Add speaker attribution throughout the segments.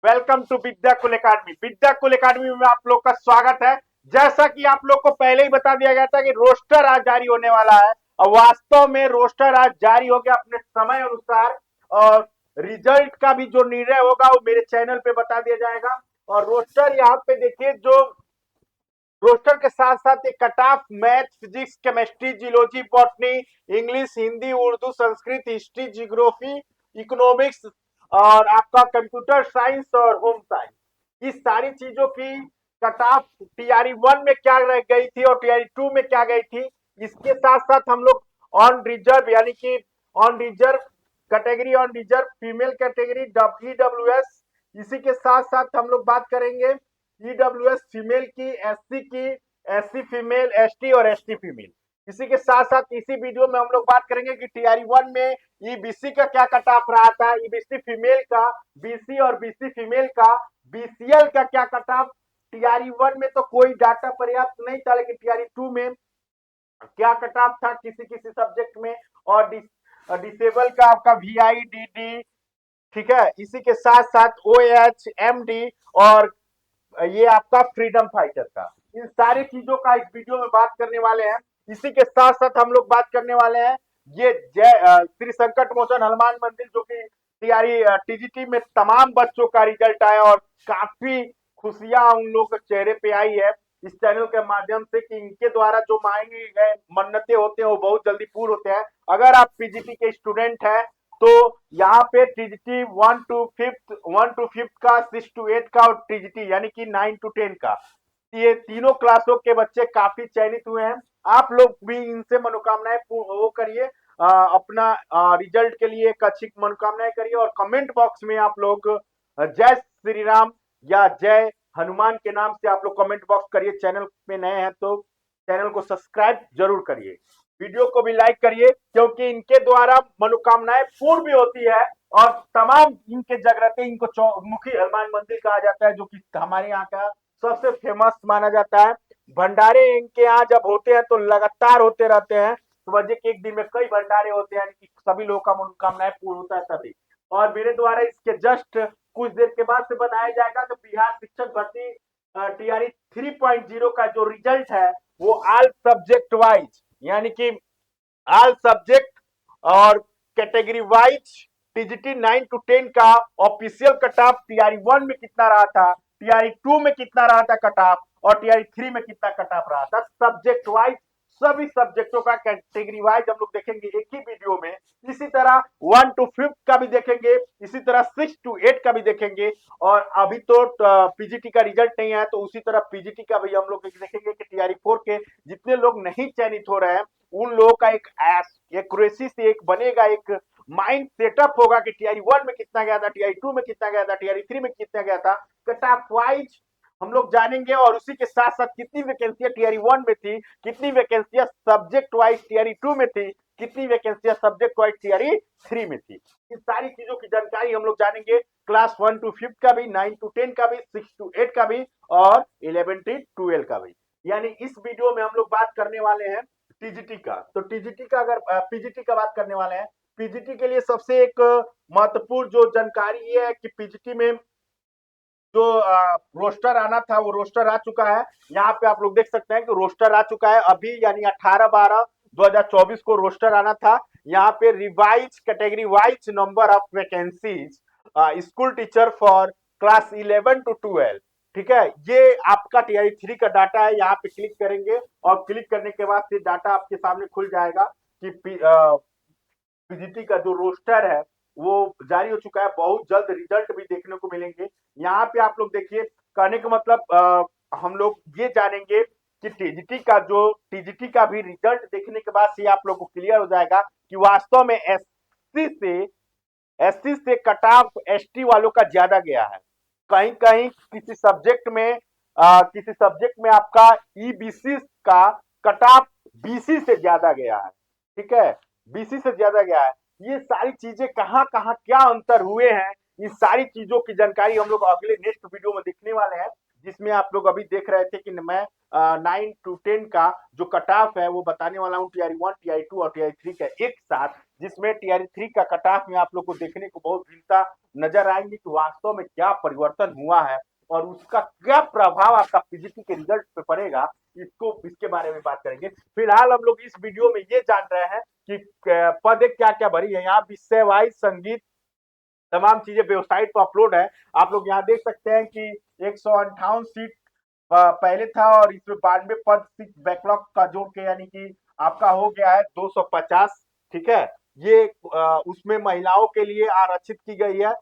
Speaker 1: Welcome to विद्या कुल academy. विद्या कुल academy में आप लोग का स्वागत है। जैसा कि आप लोग को पहले ही बता दिया गया था कि रोस्टर आज जारी होने वाला है और वास्तव में रोस्टर आज जारी हो गया अपने समय अनुसार। और रिजल्ट का भी जो निर्णय होगा वो मेरे चैनल पे बता दिया जाएगा। और रोस्टर यहाँ पे देखिए, जो रोस्टर के साथ साथ एक cut off math, physics, chemistry, geology, botany, English, Hindi, Urdu, Sanskrit, history, geography, economics और आपका कंप्यूटर साइंस और होम साइंस, इस सारी चीजों की कट ऑफ टीआरई 1 में क्या रह गई थी और टीआरई 2 में क्या गई थी। इसके साथ साथ हम लोग ऑन रिजर्व यानी कि on reserve category, on reserve female category EWS, इसी के साथ साथ हम लोग बात करेंगे ईडब्ल्यूएस फीमेल की, एससी फीमेल, एसटी और एसटी फीमेल। इसी के साथ साथ इसी वीडियो में हम लोग बात करेंगे कि टीआरई 1 में ईबीसी का क्या कट ऑफ रहा था, ईबीसी फीमेल का, बीसी और बीसी फीमेल का, बीसीएल का क्या कट ऑफ। टीआरई 1 में तो कोई डाटा पर्याप्त नहीं था, लेकिन टीआरई 2 में क्या कट ऑफ था किसी किसी सब्जेक्ट में। और डिसेबल का आपका वीआई डी, ठीक है। इसी के साथ साथ ओ एच एम डी और ये आपका फ्रीडम फाइटर का, इन सारी चीजों का इस वीडियो में बात करने वाले हैं। इसी के साथ साथ हम लोग बात करने वाले हैं ये जय श्री संकट मोचन हनुमान मंदिर, जो कि टीआरई टीजीटी में तमाम बच्चों का रिजल्ट आया और काफी खुशियां उन लोगों के चेहरे पे आई है इस चैनल के माध्यम से कि इनके द्वारा जो मांगे गए मन्नतें होते हैं वो बहुत जल्दी पूर्ण होते हैं। अगर आप पीजीटी के स्टूडेंट हैं तो यहाँ पे टीजीटी 1 to 5 का, 6 to 8 का और टीजीटी यानी कि 9 to 10 का, ये तीनों क्लासों के बच्चे काफी चयनित हुए हैं। आप लोग भी इनसे मनोकामनाएं वो करिए, अपना रिजल्ट के लिए एक अच्छी मनोकामनाएं करिए और कमेंट बॉक्स में आप लोग जय श्री राम या जय हनुमान के नाम से आप लोग कमेंट बॉक्स करिए। चैनल पे नए हैं तो चैनल को सब्सक्राइब जरूर करिए, वीडियो को भी लाइक करिए, क्योंकि इनके द्वारा मनोकामनाएं पूर्ण भी होती है और तमाम इनके जगराते, इनको चौमुखी हनुमान मंदिर कहा जाता है, जो कि हमारे यहाँ का सबसे फेमस माना जाता है। भंडारे इनके यहाँ जब होते हैं तो लगातार होते रहते हैं, समझिए कि एक दिन में कई भंडारे होते हैं, कि सभी लोगों का मनोकामनाएं पूर्ण होता है तभी। और मेरे द्वारा इसके जस्ट कुछ देर के बाद से बनाया जाएगा तो बिहार शिक्षक भर्ती टीआरई 3.0 का जो रिजल्ट है वो ऑल सब्जेक्ट वाइज यानी कि ऑल सब्जेक्ट और कैटेगरी वाइज टीजीटी 9 to 10 का ऑफिशियल कट ऑफ टीआरई 1 में कितना रहा था, टीआरई 2 में कितना रहा था कट ऑफ और टीआरई 3 में कितना कट ऑफ रहा था, सब्जेक्ट वाइज सभी सब्जेक्टों का कैटेगरी वाइज हम लोग देखेंगे एक ही वीडियो में। इसी तरह 1 to 5 का भी देखेंगे, इसी तरह 6 to 8 का भी देखेंगे। और अभी तो पीजीटी का रिजल्ट नहीं आया तो उसी तरह पीजीटी का भी हम लोग देखेंगे कि टीआरई 4 के जितने लोग नहीं चयनित हो रहे हैं उन लोगों का एक एक्यूरेसी से एक बनेगा, एक माइंड सेटअप होगा कि टीआरई 1 में कितना गया था, टीआरई 2 में कितना गया था, टीआरई 3 में कितना गया था, कट ऑफ वाइज हम लोग जानेंगे। और उसी के साथ साथ कितनी वैकेंसियां टीआरई 1 में थी, कितनी वैकेंसियां सब्जेक्ट वाइज टीआरई 2 में थी, कितनी वैकेंसियां सब्जेक्ट वाइज टीआरई 3 में थी, इन सारी चीजों की जानकारी हम लोग जानेंगे। क्लास 1 to 5 का भी, 9 to 10 का भी, 6 to 8 का भी और 11 to 12 का भी। यानी इस वीडियो में हम लोग बात करने वाले हैं टीजीटी का। तो टीजीटी का अगर पीजीटी का बात करने वाले हैं, पीजीटी के लिए सबसे एक महत्वपूर्ण जो जानकारी ये है कि पीजीटी में जो रोस्टर आना था वो रोस्टर आ चुका है। यहाँ पे आप लोग देख सकते हैं कि रोस्टर आ चुका है अभी, यानी 18/12/2024 को रोस्टर आना था। यहाँ पे revise category wise number of vacancies school teacher for class 11 to 12, ठीक है। ये आपका टीआई 3 का डाटा है, यहाँ पे क्लिक करेंगे और क्लिक करने के बाद फिर डाटा आपके सामने खुल जाएगा कि पीजीटी का जो रोस्टर है वो जारी हो चुका है। बहुत जल्द रिजल्ट भी देखने को मिलेंगे। यहाँ पे आप लोग देखिए, कहने का मतलब हम लोग ये जानेंगे कि टीजीटी का भी रिजल्ट देखने के बाद से आप लोग को क्लियर हो जाएगा कि वास्तव में एससी से कट ऑफ एसटी वालों का ज्यादा गया है। कहीं कहीं किसी सब्जेक्ट में आपका ईबीसी का कट ऑफ बीसी से ज्यादा गया है, ठीक है, बीसी से ज्यादा गया है। ये सारी चीजें कहाँ कहाँ क्या अंतर हुए हैं, इस सारी चीजों की जानकारी हम लोग अगले नेक्स्ट वीडियो में देखने वाले हैं, जिसमें आप लोग अभी देख रहे थे कि मैं 9 to 10 का जो कट ऑफ है वो बताने वाला हूँ, टीआरई 1, टीआरई 2 और टीआरई 3 का एक साथ, जिसमें टीआरई 3 का कट ऑफ में आप लोग को देखने को बहुत भिन्नता नजर आएंगे कि वास्तव में क्या परिवर्तन हुआ है और उसका क्या प्रभाव आपका पीजीटी के रिजल्ट पे पड़ेगा, इसको इसके बारे में बात करेंगे। फिलहाल हम लोग इस वीडियो में ये जान रहे हैं कि पद क्या क्या भरी है। यहाँ विषय वाइज संगीत तमाम चीजें वेबसाइट पर अपलोड है। आप लोग यहाँ देख सकते हैं कि 158 सीट पहले था और इसमें 92 पद सीट बैकलॉग का जोड़ के यानी कि आपका हो गया है 250। ठीक है, ये उसमें महिलाओं के लिए आरक्षित की गई है,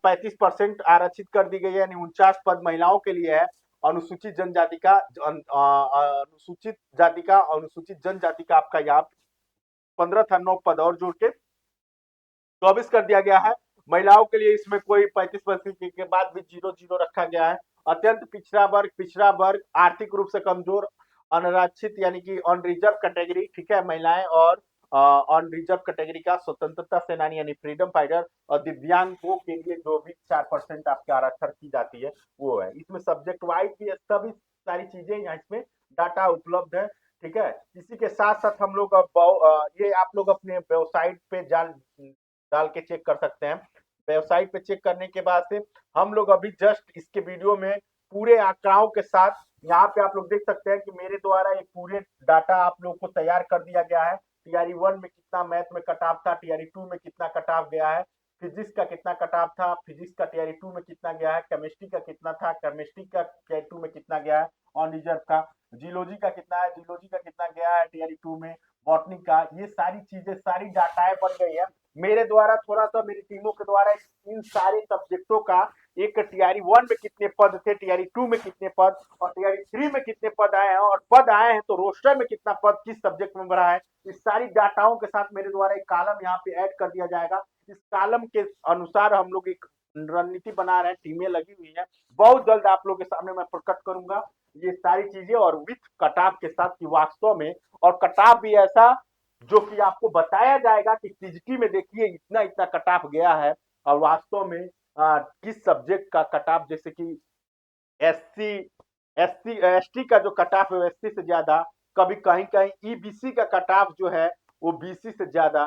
Speaker 1: 35% आरक्षित कर दी गई है, यानी 49 पद महिलाओं के लिए है। अनुसूचित जनजाति का अनुसूचित जाति का अनुसूचित जनजाति का आपका यहाँ 15 था, 9 पद और जोड़ के 24 कर दिया गया है। महिलाओं के लिए इसमें कोई 35% के बाद भी 0-0 रखा गया है। अत्यंत पिछड़ा वर्ग, आर्थिक रूप से कमजोर, अनारक्षित यानी कि ऑन रिजर्व कैटेगरी, ठीक है, महिलाएं और ऑन रिजर्व कैटेगरी का स्वतंत्रता सेनानी यानी फ्रीडम फाइटर और दिव्यांगों के लिए जो भी 4% आपके आरक्षण की जाती है वो है। इसमें सब्जेक्ट वाइज भी सभी सारी चीजें यहाँ इसमें डाटा उपलब्ध है। ठीक है, इसी के साथ साथ हम लोग ये आप लोग अपने वेबसाइट पे डाल के चेक कर सकते हैं। वेबसाइट पे चेक करने के बाद से हम लोग अभी जस्ट इसके वीडियो में पूरे आंकड़ाओं के साथ यहाँ पे आप लोग देख सकते हैं कि मेरे द्वारा ये पूरे डाटा आप लोग को तैयार कर दिया गया है। टीआरई 1 में कितना मैथ में कट ऑफ था, टीआरई 2 में कितना कट ऑफ गया है, फिजिक्स का कितना कट ऑफ था, फिजिक्स का टीआरई 2 में कितना गया है, केमिस्ट्री का कितना था, केमिस्ट्री का टीआरई 2 में कितना गया है ऑन रिजर्व का, जियोलॉजी का कितना है, जियोलॉजी का कितना गया है टीआरई 2 में, बॉटनी का, ये सारी चीजें सारी डाटाएं बन गई है मेरे द्वारा। थोड़ा सा मेरी टीमों के द्वारा इन सारे सब्जेक्टों का एक टीआरई 1 में कितने पद थे, टीआरई 2 में कितने पद और टीआरई 3 में कितने पद आए हैं और पद आए हैं तो रोस्टर में कितना पद किस सब्जेक्ट में बढ़ा है, इस सारी डाटाओं के साथ मेरे द्वारा एक कॉलम यहाँ पे ऐड कर दिया जाएगा। इस कॉलम के अनुसार हम लोग एक रणनीति बना रहे हैं, टीमें लगी हुई हैं। बहुत जल्द आप लोग के सामने मैं प्रकट करूंगा ये सारी चीजें और विथ कटाव के साथ कि वास्तव में, और कटाव भी ऐसा जो कि आपको बताया जाएगा कि टीजीटी में देखिए इतना इतना कटाव गया है और वास्तव में किस सब्जेक्ट का कटाव, जैसे कि एससी एसटी का जो कटाव है एससी से ज्यादा, कभी कहीं कहीं ईबीसी का कटाव जो है वो बीसी से ज्यादा,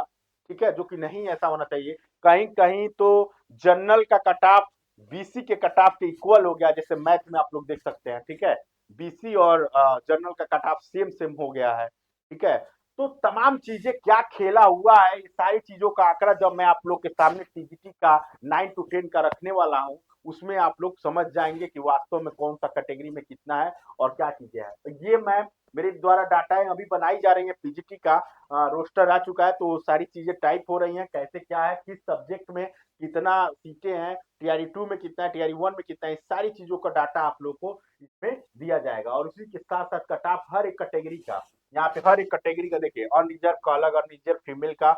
Speaker 1: ठीक है, जो कि नहीं ऐसा होना चाहिए। कहीं कहीं तो जनरल का कटाव बीसी के कटाव के इक्वल हो गया, जैसे मैथ में आप लोग देख सकते हैं। ठीक है, बीसी और जनरल का कटाव सेम सेम हो गया है। ठीक है, तो तमाम चीजें क्या खेला हुआ है, ये सारी चीजों का आंकड़ा जब मैं आप लोग के सामने टीजीटी का 9 to 10 का रखने वाला हूँ उसमें आप लोग समझ जाएंगे कि वास्तव में कौन सा कैटेगरी में कितना है और क्या चीजें हैं। तो ये मैं मेरे द्वारा डाटाएं अभी बनाई जा रही है, पीजीटी का रोस्टर आ चुका है तो वो सारी चीजें टाइप हो रही हैं, कैसे क्या है, किस सब्जेक्ट में कितना सीटें हैं, टीआरई 2 में कितना है, टीआरई 1 में कितना है, इस सारी चीजों का डाटा आप लोग को इसमें दिया जाएगा। और उसी के साथ साथ कट ऑफ हर एक कैटेगरी का, यहाँ पे हर एक कैटेगरी का देखिए, अनरिजर्व का अलग, अनरिजर्व फीमेल का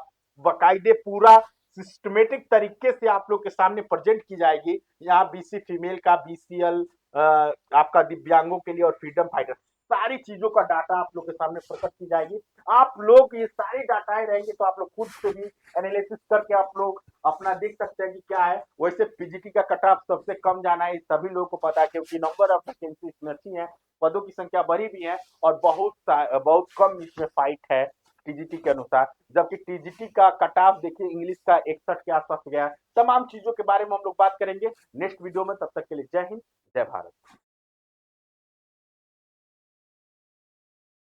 Speaker 1: बाकायदे पूरा सिस्टमेटिक तरीके से आप लोग के सामने प्रेजेंट की जाएगी। यहाँ बीसी फीमेल का, बीसीएल आपका दिव्यांगों के लिए और फ्रीडम फाइटर, सारी चीजों का डाटा आप लोग के सामने प्रकट की जाएगी। आप लोग ये सारी डाटाएं रहेंगे तो आप लोग खुद से भी एनालिसिस करके आप लोग अपना देख सकते हैं कि क्या है। वैसे पीजीटी का कट ऑफ सबसे कम जाना है सभी लोगों को पता है, क्योंकि नंबर ऑफ वैकेंसी इसमें अच्छी है, पदों की संख्या बढ़ी भी है और बहुत कम इसमें फाइट है टीजीटी के अनुसार। जबकि टीजीटी का कट ऑफ देखिए इंग्लिश का 61 के आसपास गया है। तमाम चीजों के बारे में हम लोग बात करेंगे नेक्स्ट वीडियो में, तब तक के लिए जय हिंद, जय भारत।